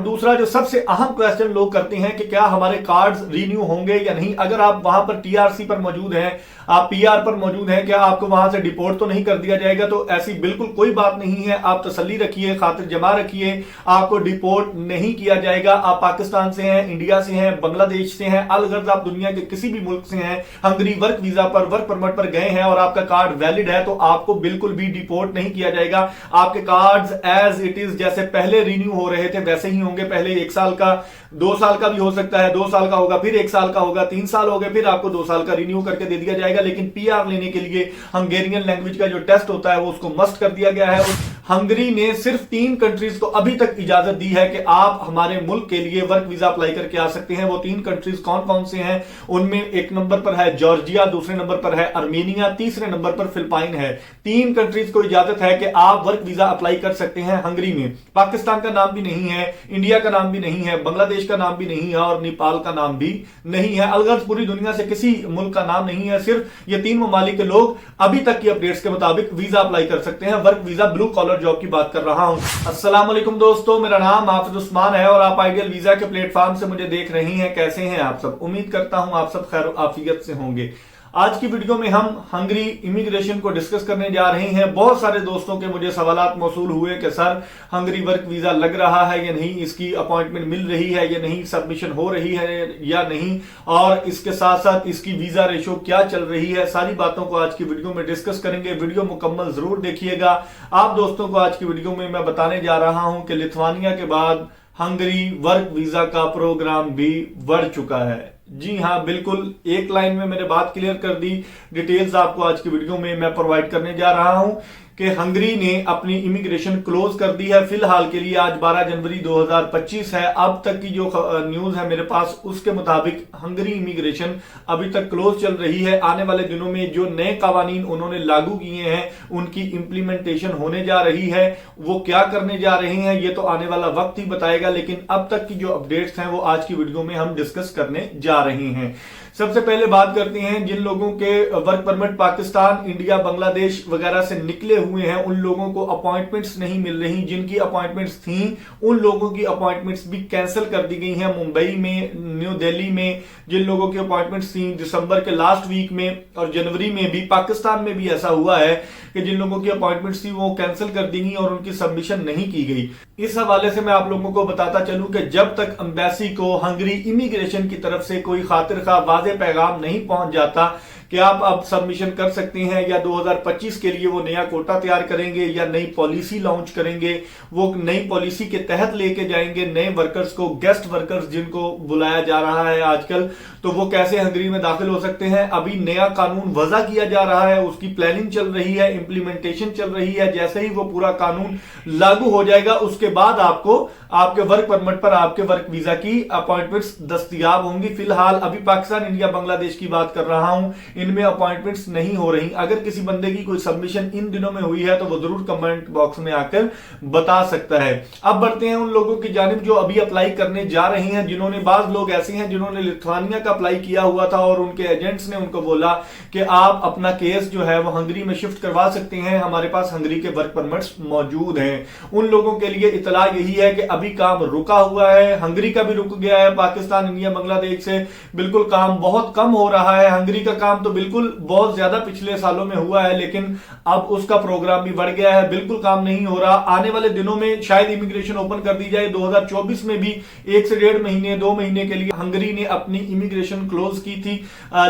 दूसरा जो सबसे अहम क्वेश्चन लोग करते हैं कि क्या हमारे कार्ड्स रिन्यू होंगे या नहीं। अगर आप वहां पर टीआरसी पर मौजूद हैं, आप पीआर पर मौजूद हैं, क्या आपको वहां से डिपोर्ट तो नहीं कर दिया जाएगा? तो ऐसी बिल्कुल कोई बात नहीं है। आप तसल्ली रखिए, खातिर जमा रखिए, आपको डिपोर्ट नहीं किया जाएगा। आप पाकिस्तान से हैं, इंडिया से हैं, बांग्लादेश से हैं, अलगर्ज आप दुनिया के किसी भी मुल्क से हैं, हंगरी वर्क वीजा पर, वर्क परमिट पर गए हैं और आपका कार्ड वैलिड है, तो आपको बिल्कुल भी डिपोर्ट नहीं किया जाएगा। आपके कार्ड्स एज इट इज जैसे पहले रिन्यू हो रहे थे वैसे ही होंगे। पहले 1 साल का, 2 साल का भी हो सकता है, 2 साल का होगा, फिर 1 साल का होगा, 3 साल हो गए, फिर आपको 2 साल का रिन्यू करके दे दिया जाएगा। लेकिन पीआर लेने के लिए हंगेरियन लैंग्वेज का जो टेस्ट होता है वो उसको मस्ट कर दिया गया है। हंगरी ने सिर्फ 3 कंट्रीज को अभी तक इजाजत दी है कि आप हमारे मुल्क के लिए वर्क वीजा अप्लाई करके आ सकते हैं। वो 3 कंट्रीज कौन कौन से हैं? उनमें एक नंबर पर है जॉर्जिया, दूसरे नंबर पर है अर्मेनिया, तीसरे नंबर पर फिलिपाइन है। 3 कंट्रीज को इजाजत है कि आप वर्क वीजा अप्लाई कर सकते हैं हंगरी में। पाकिस्तान का नाम भी नहीं है, इंडिया का नाम भी नहीं है, बांग्लादेश का नाम भी नहीं है और नेपाल का नाम भी नहीं है। अलगर्ज पूरी दुनिया से किसी मुल्क का नाम नहीं है। सिर्फ ये 3 ममालिक के लोग अभी तक की अपडेट्स के मुताबिक वीजा अप्लाई कर सकते हैं। Work visa, blue collar job की बात कर रहा हूं। अस्सलाम वालेकुम दोस्तों, मेरा नाम हाफिज उस्मान है और आप आइडियल वीजा के प्लेटफॉर्म से मुझे देख रही हैं। कैसे हैं आप सब? उम्मीद करता हूं आप सब खैर आफियत से होंगे। आज की वीडियो में हम हंगरी इमिग्रेशन को डिस्कस करने जा रहे हैं। बहुत सारे दोस्तों के मुझे सवालात मौसूल हुए कि सर हंगरी वर्क वीजा लग रहा है या नहीं, इसकी अपॉइंटमेंट मिल रही है या नहीं, सबमिशन हो रही है या नहीं, और इसके साथ साथ इसकी वीजा रेशो क्या चल रही है। सारी बातों को आज की वीडियो में डिस्कस करेंगे। वीडियो मुकम्मल जरूर देखिएगा। आप दोस्तों को आज की वीडियो में मैं बताने जा रहा हूं कि लिथुआनिया के बाद हंगरी वर्क वीजा का प्रोग्राम भी बढ़ चुका है। जी हाँ, बिल्कुल एक लाइन में मैंने बात क्लियर कर दी। डिटेल्स आपको आज की वीडियो में मैं प्रोवाइड करने जा रहा हूं कि हंगरी ने अपनी इमिग्रेशन क्लोज कर दी है फिलहाल के लिए। आज 12 जनवरी 2025 है। अब तक की जो न्यूज है मेरे पास उसके मुताबिक हंगरी इमिग्रेशन अभी तक क्लोज चल रही है। आने वाले दिनों में जो नए कावानीन उन्होंने लागू किए हैं उनकी इंप्लीमेंटेशन होने जा रही है। वो क्या करने जा रहे हैं ये तो आने वाला वक्त ही बताएगा, लेकिन अब तक की जो अपडेट्स हैं वो आज की वीडियो में हम डिस्कस करने जा रहे हैं। सबसे पहले बात करते हैं जिन लोगों के work permit Pakistan, India, Bangladesh वगैरह से निकले हुए हैं, उन लोगों को अपॉइंटमेंट्स नहीं मिल रही। जिनकी अपॉइंटमेंट्स थी उन लोगों की अपॉइंटमेंट्स भी कैंसिल कर दी गई हैं। मुंबई में, न्यू दिल्ली में जिन लोगों की अपॉइंटमेंट्स थी दिसंबर के लास्ट वीक में और जनवरी में भी, पाकिस्तान में भी ऐसा हुआ है कि जिन लोगों की अपॉइंटमेंट्स थी वो कैंसिल कर दी गई और उनकी सबमिशन नहीं की गई। इस हवाले से मैं आप लोगों को बताता चलूं कि जब तक एम्बेसी को हंगरी इमिग्रेशन की तरफ से कोई खातिर खा वाज़ेह पैगाम नहीं पहुंच जाता कि आप अब सबमिशन कर सकते हैं, या 2025 के लिए वो नया कोटा तैयार करेंगे या नई पॉलिसी लॉन्च करेंगे, वो नई पॉलिसी के तहत लेके जाएंगे नए वर्कर्स को, गेस्ट वर्कर्स जिनको बुलाया जा रहा है आजकल, तो वो कैसे हंगरी में दाखिल हो सकते हैं। अभी नया कानून वज़ा किया जा रहा है, उसकी प्लानिंग चल रही है, इंप्लीमेंटेशन चल रही है। जैसे ही वो पूरा कानून लागू हो जाएगा उसके बाद आपको आपके वर्क परमिट पर आपके वर्क वीजा की अपॉइंटमेंट्स दस्तयाब होंगी। फिलहाल अभी पाकिस्तान, इंडिया, बांग्लादेश की बात कर रहा हूं, इनमें अपॉइंटमेंट्स नहीं हो रही। अगर किसी बंदे की कोई सबमिशन इन दिनों में हुई है तो वो जरूर कमेंट बॉक्स में आकर बता सकता है। अब बढ़ते हैं उन लोगों की जानिब जो अभी अप्लाई करने जा रहे हैं, जिन्होंने, बाज लोग ऐसे हैं जिन्होंने लिथुआनिया का अप्लाई किया हुआ था और उनके एजेंट्स ने उनको बोला कि आप अपना केस जो है वो हंगरी में शिफ्ट करवा सकते हैं, हमारे पास हंगरी के वर्क परमिट्स मौजूद हैं। उन लोगों के लिए इतला यही है कि अभी काम रुका हुआ है। हंगरी का भी रुक गया है, पाकिस्तान, इंडिया, बांग्लादेश से बिल्कुल काम बहुत कम हो रहा है। हंगरी का काम तो बिल्कुल बहुत ज्यादा पिछले सालों में हुआ है, लेकिन अब उसका प्रोग्राम भी बढ़ गया है, बिल्कुल काम नहीं हो रहा। आने वाले दिनों में शायद इमिग्रेशन ओपन कर दी जाए। 2024 में भी 1 से 1.5 महीने, 2 महीने के लिए हंगरी ने अपनी इमिग्रेशन क्लोज की थी,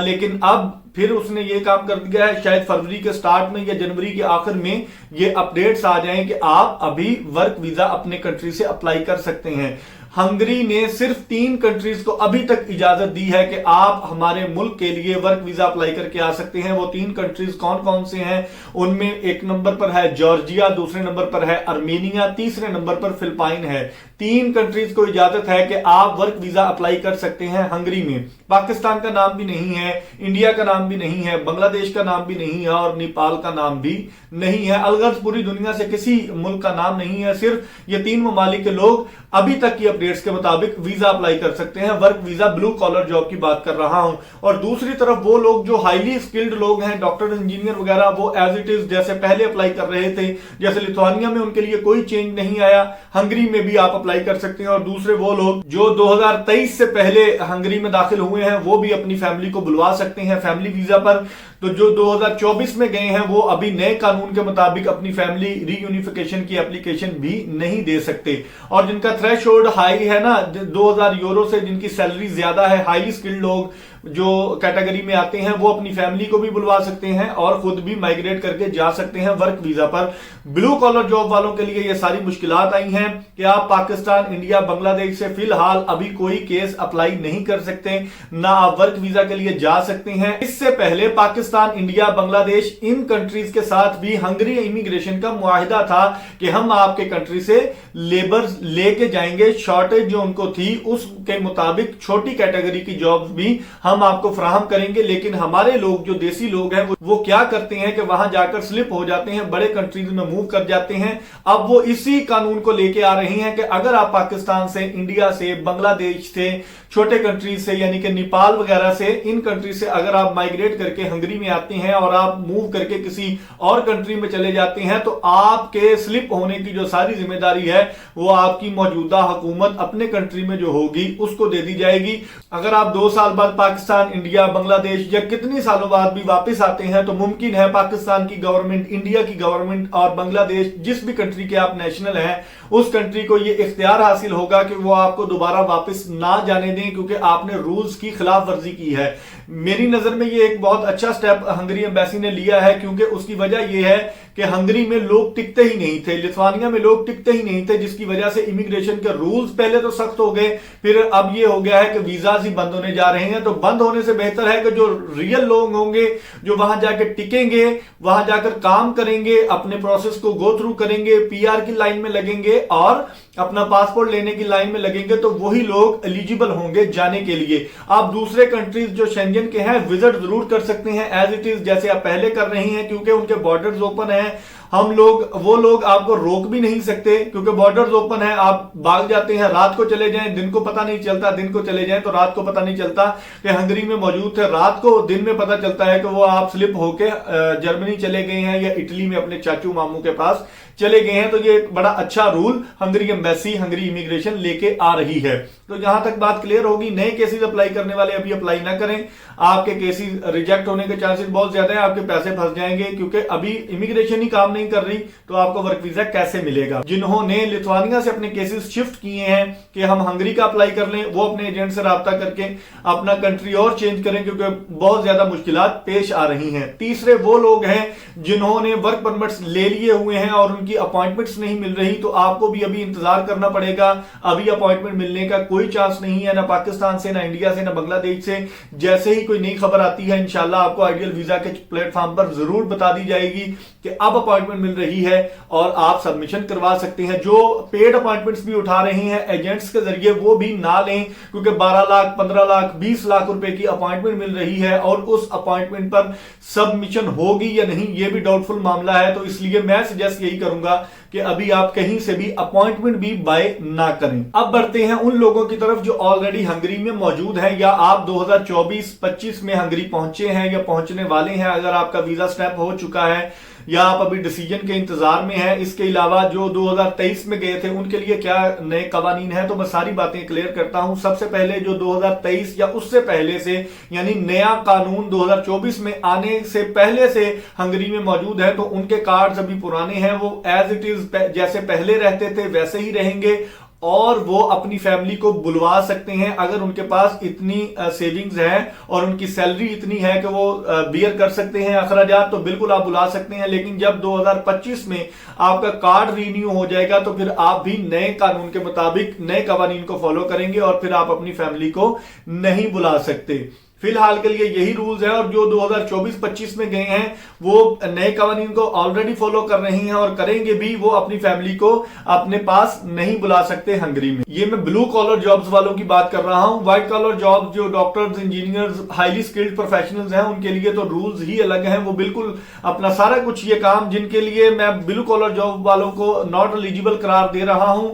लेकिन अब फिर उसने ये काम कर दिया है, शायद फरवरी के स्टार्ट में या जनवरी के आखिर में ये अपडेट्स आ जाएं कि आप अभी वर्क वीजा अपने कंट्री से अप्लाई कर सकते हैं। हंगरी ने सिर्फ 3 कंट्रीज को अभी तक इजाजत दी है कि आप हमारे मुल्क के लिए वर्क वीजा अप्लाई करके आ सकते हैं। वो 3 कंट्रीज कौन कौन से हैं? उनमें एक नंबर पर है जॉर्जिया, दूसरे नंबर पर है अर्मेनिया, तीसरे नंबर पर फिलिपाइन है। 3 कंट्रीज को इजाजत है कि आप वर्क वीजा अप्लाई कर सकते हैं हंगरी में। पाकिस्तान का नाम भी नहीं है, इंडिया का नाम नाम भी नहीं है, बांग्लादेश का नाम भी नहीं है और नेपाल का नाम भी नहीं है। अलगर्ज पूरी दुनिया से किसी मुल्क का नाम नहीं है। सिर्फ ये 3 ममालिक के लोग अभी तक की अपडेट्स के मुताबिक वीजा अप्लाई कर सकते हैं, work visa, blue collar job की बात कर रहा हूं। और दूसरी तरफ वो लोग जो हाईली स्किल्ड लोग हैं, डॉक्टर, इंजीनियर वगैरह, वो एज इट इज जैसे पहले अप्लाई कर रहे थे, जैसे लिथुआनिया में उनके लिए कोई चेंज नहीं आया, हंगरी में भी आप अप्लाई कर सकते हैं। और दूसरे वो लोग जो 2023 से पहले हंगरी में दाखिल हुए हैं वो भी अपनी फैमिली को बुलवा सकते हैं फैमिली वीजा पर। तो जो 2024 में गए हैं वो अभी नए कानून के मुताबिक अपनी फैमिली रीयूनिफिकेशन की एप्लीकेशन भी नहीं दे सकते। और जिनका थ्रेशोल्ड हाई है ना, 2000 यूरो से जिनकी सैलरी ज्यादा है, हाईली स्किल्ड लोग जो कैटेगरी में आते हैं, वो अपनी फैमिली को भी बुलवा सकते हैं और खुद भी माइग्रेट करके जा सकते हैं वर्क वीजा पर। ब्लू कॉलर जॉब वालों के लिए ये सारी मुश्किलात आई हैं कि आप पाकिस्तान, इंडिया, बांग्लादेश से फिलहाल अभी कोई केस अप्लाई नहीं कर सकते, ना आप वर्क वीजा के लिए जा सकते हैं। इससे पहले पाकिस्तान, इंडिया, बांग्लादेश, इन कंट्रीज के साथ भी हंगरी इमिग्रेशन का मुआहिदा था कि हम आपके कंट्री से लेबर लेके जाएंगे, शॉर्टेज जो उनको थी उसके मुताबिक छोटी कैटेगरी की जॉब्स भी हम आपको फराहम करेंगे। लेकिन हमारे लोग जो देसी लोग हैं वो क्या करते हैं कि वहां जाकर स्लिप हो जाते हैं, बड़े कंट्रीज में मूव कर जाते हैं। अब वो इसी कानून को लेके आ रही हैं कि अगर आप पाकिस्तान से, इंडिया से, बांग्लादेश से, छोटे कंट्रीज से यानी कि नेपाल वगैरह से, इन कंट्रीज से अगर आप माइग्रेट करके हंगरी में आते हैं और आप मूव करके किसी और कंट्री में चले जाते हैं तो आपके स्लिप होने की जो सारी जिम्मेदारी है वो आपकी मौजूदा हुकूमत अपने कंट्री में जो होगी उसको दे दी जाएगी। अगर आप 2 साल बाद पाकिस्तान, इंडिया, बांग्लादेश या कितनी सालों बाद भी वापस आते हैं तो मुमकिन है पाकिस्तान की गवर्नमेंट, इंडिया की गवर्नमेंट और बांग्लादेश, जिस भी कंट्री के आप नेशनल हैं, उस कंट्री को ये इख्तियार हासिल होगा कि वो आपको दोबारा वापस ना जाने दें क्योंकि आपने रूल्स की खिलाफ वर्जी की है। मेरी नजर में ये एक बहुत अच्छा स्टेप हंगरी एम्बेसी ने लिया है क्योंकि उसकी वजह यह है कि हंगरी में लोग टिकते ही नहीं थे, लिथुआनिया में लोग टिकते ही नहीं थे, जिसकी वजह से इमिग्रेशन के रूल्स पहले तो सख्त हो गए, फिर अब ये हो गया है कि वीजाज ही बंद होने जा रहे हैं। तो बंद होने से बेहतर है कि जो रियल लोग होंगे, जो वहां जाकर टिकेंगे, वहां जाकर काम करेंगे, अपने प्रोसेस को गो थ्रू करेंगे, पीआर की लाइन में लगेंगे और अपना पासपोर्ट लेने की लाइन में लगेंगे, तो वही लोग एलिजिबल होंगे जाने के लिए। आप दूसरे कंट्रीज जो शेंजन के हैं विजिट जरूर कर सकते हैं एज इट इज, जैसे आप पहले कर रही हैं, क्योंकि उनके बॉर्डर्स ओपन हैं। वो लोग आपको रोक भी नहीं सकते क्योंकि बॉर्डर्स ओपन है। आप भाग जाते हैं, रात को चले जाएं, दिन को पता नहीं चलता, दिन को चले जाएं तो रात को पता नहीं चलता कि हंगरी में मौजूद थे, रात को दिन में पता चलता है कि वो आप स्लिप होके जर्मनी चले गए हैं या इटली में अपने चाचू मामू के पास चले गए हैं। तो ये एक बड़ा अच्छा rule Hungary embassy, Hungary immigration लेके आ रही है। तो जहां तक बात क्लियर होगी, नए केसेस अप्लाई करने वाले अभी अप्लाई ना करें, आपके केसेस रिजेक्ट होने के चांसेस बहुत ज्यादा है, आपके पैसे फंस जाएंगे क्योंकि अभी इमिग्रेशन ही काम नहीं कर रही तो आपको वर्क वीजा कैसे मिलेगा। जिन्होंने लिथुआनिया से अपने केसेस शिफ्ट किए हैं कि हम हंगरी का अप्लाई कर लें, वो अपने एजेंट से राब्ता करके अपना कंट्री और चेंज करें क्योंकि बहुत ज्यादा मुश्किलात पेश आ रही हैं। तीसरे वो लोग हैं जिन्होंने वर्क परमिट्स ले लिए हुए हैं और उनकी अपॉइंटमेंट्स नहीं मिल रही, तो आपको भी अभी इंतजार करना पड़ेगा। अभी अपॉइंटमेंट मिलने का कोई चांस नहीं है, ना पाकिस्तान से, ना इंडिया से, ना बांग्लादेश से। जैसे ही कोई नई खबर आती है इंशाल्लाह आपको आइडियल वीजा के प्लेटफॉर्म पर जरूर बता दी जाएगी कि अब अपॉइंटमेंट मिल रही है और आप सबमिशन करवा सकते हैं। जो पेड अपॉइंटमेंट्स भी उठा रहे हैं एजेंट्स के जरिए वो भी ना लें क्योंकि 12 लाख, 15 लाख, 20 लाख रुपए की अपॉइंटमेंट मिल रही है और उस अपॉइंटमेंट पर सबमिशन होगी या नहीं ये भी डाउटफुल मामला है। तो इसलिए मैं सजेस्ट यही करूंगा कि अभी आप कहीं से भी अपॉइंटमेंट भी बाय ना करें। अब बढ़ते हैं उन लोगों की तरफ जो ऑलरेडी हंगरी में मौजूद हैं या आप 2024-25 में हंगरी पहुंचे हैं या पहुंचने वाले हैं। अगर आपका वीजा स्टैंप हो चुका है या आप अभी डिसीजन के इंतजार में हैं। इसके अलावा जो 2023 में गए थे उनके लिए क्या नए कवानीन हैं, तो मैं सारी बातें क्लियर करता हूं। सबसे पहले जो 2023 या उससे पहले से यानी नया कानून 2024 में आने से पहले से हंगरी में मौजूद है तो उनके कार्ड्स अभी पुराने हैं, वो एज इट इज जैसे पहले रहते थे वैसे ही रहेंगे और वो अपनी फैमिली को बुलवा सकते हैं अगर उनके पास इतनी सेविंग्स है और उनकी सैलरी इतनी है कि वो बियर कर सकते हैं अखराजात, तो बिल्कुल आप बुला सकते हैं। लेकिन जब 2025 में आपका कार्ड रीन्यू हो जाएगा तो फिर आप भी नए कानून के मुताबिक नए कवानीन को फॉलो करेंगे और फिर आप अपनी फैमिली को नहीं बुला सकते। फिलहाल के लिए यही रूल्स है और जो 2024-25 में गए हैं वो नए कानून को ऑलरेडी फॉलो कर रहे हैं और करेंगे भी। वो अपनी फैमिली को अपने पास नहीं बुला सकते हंगरी में। ये मैं ब्लू कॉलर जॉब्स वालों की बात कर रहा हूं। व्हाइट कॉलर जॉब्स जो doctors, engineers, highly skilled professionals हैं उनके लिए तो रूल्स ही अलग हैं। वो बिल्कुल अपना सारा कुछ ये काम जिनके लिए मैं ब्लू कॉलर जॉब वालों को नॉट एलिजिबल करार दे रहा हूं,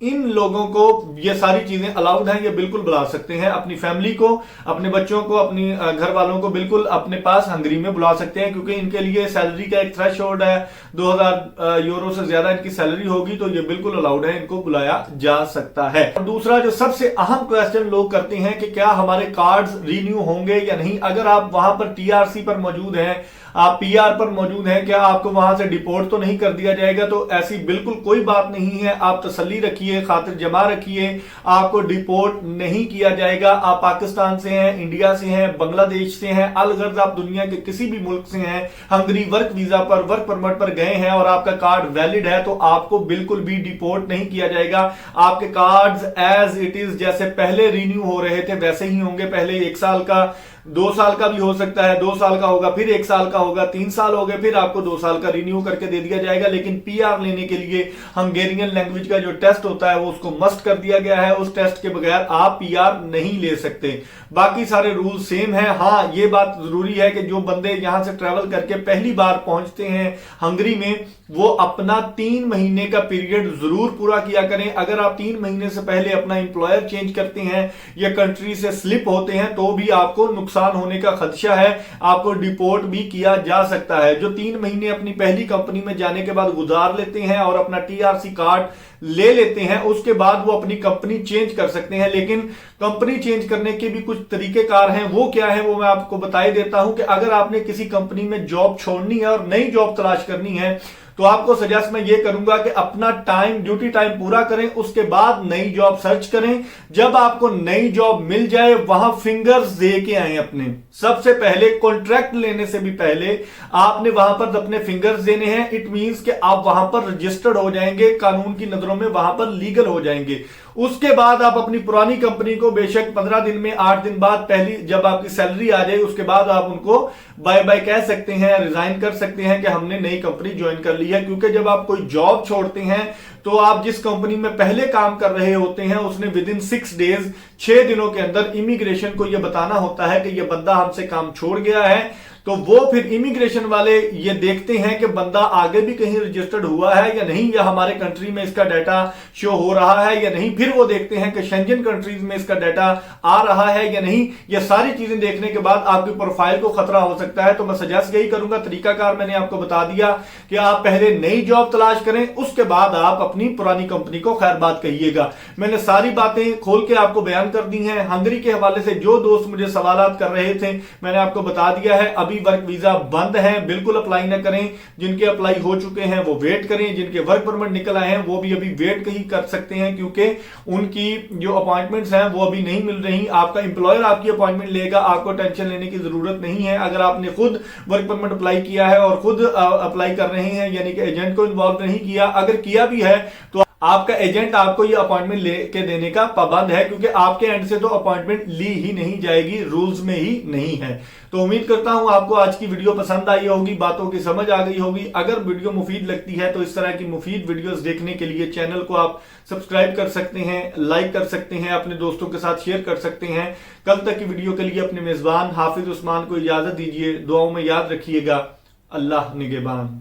इन लोगों को ये सारी चीजें अलाउड हैं। ये बिल्कुल बुला सकते हैं अपनी फैमिली को, अपने बच्चों को, अपनी घर वालों को बिल्कुल अपने पास हंगरी में बुला सकते हैं, क्योंकि इनके लिए सैलरी का एक थ्रेशोल्ड है। 2000 यूरो से ज्यादा इनकी सैलरी होगी तो ये बिल्कुल अलाउड है, इनको बुलाया जा सकता है। और दूसरा जो सबसे अहम क्वेश्चन लोग करते हैं कि क्या हमारे कार्ड्स रिन्यू होंगे या नहीं। अगर आप वहां पर टीआरसी पर मौजूद हैं, आप पीआर पर मौजूद हैं, क्या आपको वहां से डिपोर्ट तो नहीं कर दिया जाएगा। तो ऐसी बिल्कुल कोई बात नहीं है। आप तसल्ली रखिए, खातिर जमा रखिए, आपको डिपोर्ट नहीं किया जाएगा। आप पाकिस्तान से हैं, इंडिया से हैं, बांग्लादेश से हैं, अलगर्ज आप दुनिया के किसी भी मुल्क से हैं, हंगरी वर्क वीजा पर, वर्क परमिट पर गए हैं और आपका कार्ड वैलिड है, तो आपको बिल्कुल भी डिपोर्ट नहीं किया जाएगा। आपके कार्ड्स एज इट इज जैसे पहले रिन्यू हो रहे थे वैसे ही होंगे। पहले 1 साल का, 2 साल का भी हो सकता है, 2 साल का होगा, फिर 1 साल का होगा, 3 साल हो गए, फिर आपको 2 साल का रिन्यू करके दे दिया जाएगा। लेकिन पीआर लेने के लिए हंगेरियन लैंग्वेज का जो टेस्ट होता है वो उसको मस्ट कर दिया गया है। उस टेस्ट के बगैर आप पीआर नहीं ले सकते। बाकी सारे रूल सेम है। हाँ, ये बात जरूरी है कि जो बंदे यहां से ट्रेवल करके पहली बार पहुंचते हैं हंगरी में, वो अपना 3 महीने का पीरियड जरूर पूरा किया करें। अगर आप 3 महीने से पहले अपना एम्प्लॉयर चेंज करते हैं या कंट्री से स्लिप होते हैं तो भी आपको नुकसान होने का खदशा है, आपको डिपोर्ट भी किया जा सकता है। जो 3 महीने अपनी पहली कंपनी में जाने के बाद गुजार लेते हैं और अपना टीआरसी कार्ड ले लेते हैं, उसके बाद वो अपनी कंपनी चेंज कर सकते हैं। लेकिन कंपनी चेंज करने के भी कुछ तरीकेकार हैं। वो क्या है वो मैं आपको बता ही देता हूं कि अगर आपने किसी कंपनी में जॉब छोड़नी है और नई जॉब तलाश करनी है तो आपको सजेस्ट मैं ये करूंगा कि अपना ड्यूटी टाइम पूरा करें, उसके बाद नई जॉब सर्च करें। जब आपको नई जॉब मिल जाए वहां फिंगर्स दे के आए अपने। सबसे पहले कॉन्ट्रैक्ट लेने से भी पहले आपने वहां पर अपने फिंगर्स देने हैं। इट मींस कि आप वहां पर रजिस्टर्ड हो जाएंगे, कानून की नजरों में वहां पर लीगल हो जाएंगे। उसके बाद आप अपनी पुरानी कंपनी को बेशक 15 दिन में, 8 दिन बाद, पहली जब आपकी सैलरी आ जाए उसके बाद आप उनको बाय बाय कह सकते हैं, रिजाइन कर सकते हैं कि हमने नई कंपनी ज्वाइन कर ली है। क्योंकि जब आप कोई जॉब छोड़ते हैं तो आप जिस कंपनी में पहले काम कर रहे होते हैं उसने विदिन 6 डेज, 6 दिनों के अंदर इमिग्रेशन को यह बताना होता है कि यह बंदा हमसे काम छोड़ गया है। तो वो फिर इमिग्रेशन वाले ये देखते हैं कि बंदा आगे भी कहीं रजिस्टर्ड हुआ है या नहीं, या हमारे कंट्री में इसका डाटा शो हो रहा है या नहीं। फिर वो देखते हैं कि शेंजन कंट्रीज में इसका डाटा आ रहा है या नहीं। ये सारी चीजें देखने के बाद आपकी प्रोफाइल को खतरा हो सकता है। तो मैं सजेस्ट यही करूंगा, तरीकाकार मैंने आपको बता दिया कि आप पहले नई जॉब तलाश करें, उसके बाद आप अपनी पुरानी कंपनी को खैर बात कहिएगा। मैंने सारी बातें खोल के आपको बयान कर दी हैं। हंगरी के हवाले से जो दोस्त मुझे सवाल कर रहे थे मैंने आपको बता दिया है। अभी वर्क वीजा बंद है, बिल्कुल अप्लाई ना करें। जिनके अप्लाई हो चुके हैं वो वेट करें, जिनके वर्क परमिट निकल आए हैं वो भी अभी वेट ही कर सकते हैं, क्योंकि उनकी जो अपॉइंटमेंट्स हैं वो अभी नहीं मिल रही। आपका एम्प्लॉयर आपकी अपॉइंटमेंट लेगा, आपको टेंशन लेने की जरूरत नहीं है। अगर आपने खुद वर्क परमिट अप्लाई किया है और खुद अप्लाई कर रहे हैं, यानी कि एजेंट को इन्वॉल्व नहीं किया, अगर किया भी है तो आपका एजेंट आपको ये अपॉइंटमेंट लेके देने का पाबंद है, क्योंकि आपके एंड से तो अपॉइंटमेंट ली ही नहीं जाएगी, रूल्स में ही नहीं है। तो उम्मीद करता हूं आपको आज की वीडियो पसंद आई होगी, बातों की समझ आ गई होगी। अगर वीडियो मुफीद लगती है तो इस तरह की मुफीद वीडियोस देखने के लिए चैनल को आप सब्सक्राइब कर सकते हैं, लाइक कर सकते हैं, अपने दोस्तों के साथ शेयर कर सकते हैं। कल तक की वीडियो के लिए अपने मेजबान हाफिज उस्मान को इजाजत दीजिए। दुआओं में याद रखिएगा। अल्लाह निगहबान।